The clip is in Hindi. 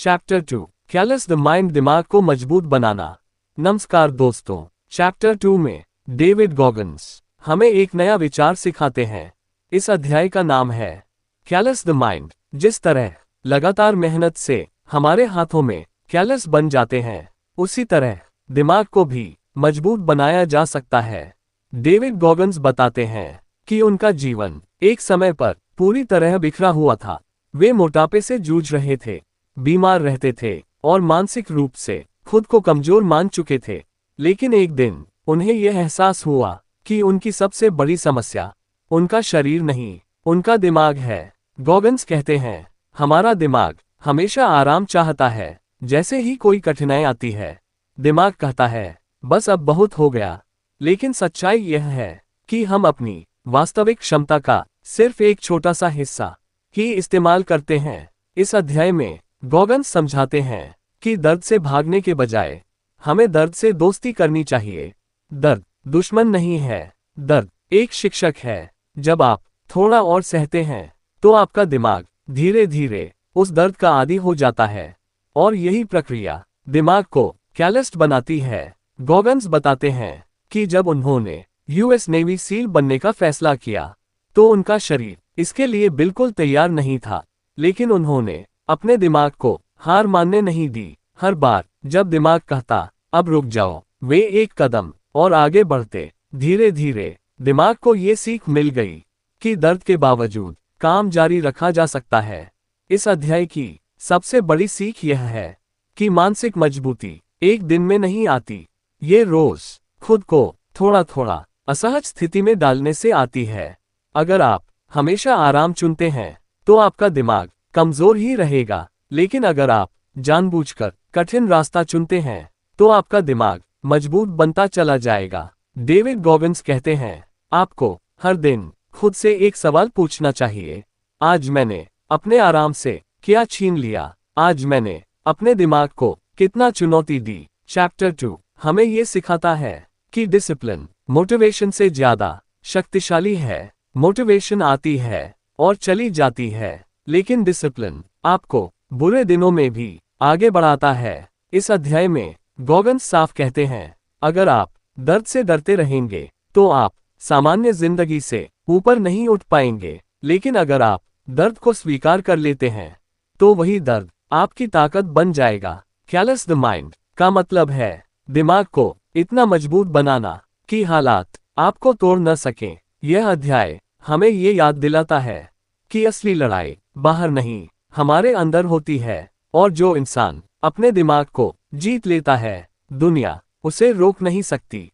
चैप्टर 2 कैलस द माइंड, दिमाग को मजबूत बनाना। नमस्कार दोस्तों, चैप्टर 2 में डेविड गॉगन्स हमें एक नया विचार सिखाते हैं। इस अध्याय का नाम है कैलस द माइंड। जिस तरह लगातार मेहनत से हमारे हाथों में कैलस बन जाते हैं, उसी तरह दिमाग को भी मजबूत बनाया जा सकता है। डेविड गॉगन्स बताते हैं कि उनका जीवन एक समय पर पूरी तरह बिखरा हुआ था। वे मोटापे से जूझ रहे थे, बीमार रहते थे और मानसिक रूप से खुद को कमजोर मान चुके थे। लेकिन एक दिन उन्हें यह एहसास हुआ कि उनकी सबसे बड़ी समस्या उनका शरीर नहीं, उनका दिमाग है। गॉगन्स कहते हैं, हमारा दिमाग हमेशा आराम चाहता है। जैसे ही कोई कठिनाई आती है, दिमाग कहता है, बस अब बहुत हो गया। लेकिन सच्चाई यह है कि हम अपनी वास्तविक क्षमता का सिर्फ एक छोटा सा हिस्सा ही इस्तेमाल करते हैं। इस अध्याय में गॉगन्स समझाते हैं कि दर्द से भागने के बजाय हमें दर्द से दोस्ती करनी चाहिए। दर्द दुश्मन नहीं है, दर्द एक शिक्षक है। जब आप थोड़ा और सहते हैं, तो आपका दिमाग धीरे धीरे उस दर्द का आदी हो जाता है, और यही प्रक्रिया दिमाग को कैलस्ड बनाती है। गॉगन्स बताते हैं कि जब उन्होंने यूएस नेवी सील बनने का फैसला किया, तो उनका शरीर इसके लिए बिल्कुल तैयार नहीं था। लेकिन उन्होंने अपने दिमाग को हार मानने नहीं दी। हर बार जब दिमाग कहता, अब रुक जाओ, वे एक कदम और आगे बढ़ते। धीरे धीरे दिमाग को ये सीख मिल गई कि दर्द के बावजूद काम जारी रखा जा सकता है। इस अध्याय की सबसे बड़ी सीख यह है कि मानसिक मजबूती एक दिन में नहीं आती। ये रोज खुद को थोड़ा थोड़ा असहज स्थिति में डालने से आती है। अगर आप हमेशा आराम चुनते हैं, तो आपका दिमाग कमजोर ही रहेगा। लेकिन अगर आप जानबूझकर कठिन रास्ता चुनते हैं, तो आपका दिमाग मजबूत बनता चला जाएगा। डेविड गॉगन्स कहते हैं, आपको हर दिन खुद से एक सवाल पूछना चाहिए। आज मैंने अपने आराम से क्या छीन लिया? आज मैंने अपने दिमाग को कितना चुनौती दी? चैप्टर 2 हमें ये सिखाता है कि डिसिप्लिन मोटिवेशन से ज्यादा शक्तिशाली है। मोटिवेशन आती है और चली जाती है, लेकिन डिसिप्लिन आपको बुरे दिनों में भी आगे बढ़ाता है। इस अध्याय में गॉगन्स साफ कहते हैं, अगर आप दर्द से डरते रहेंगे, तो आप सामान्य जिंदगी से ऊपर नहीं उठ पाएंगे। लेकिन अगर आप दर्द को स्वीकार कर लेते हैं, तो वही दर्द आपकी ताकत बन जाएगा। कैलस द माइंड का मतलब है दिमाग को इतना मजबूत बनाना कि हालात आपको तोड़ न सकें। यह अध्याय हमें ये याद दिलाता है कि असली लड़ाई बाहर नहीं, हमारे अंदर होती है, और जो इंसान अपने दिमाग को जीत लेता है, दुनिया उसे रोक नहीं सकती।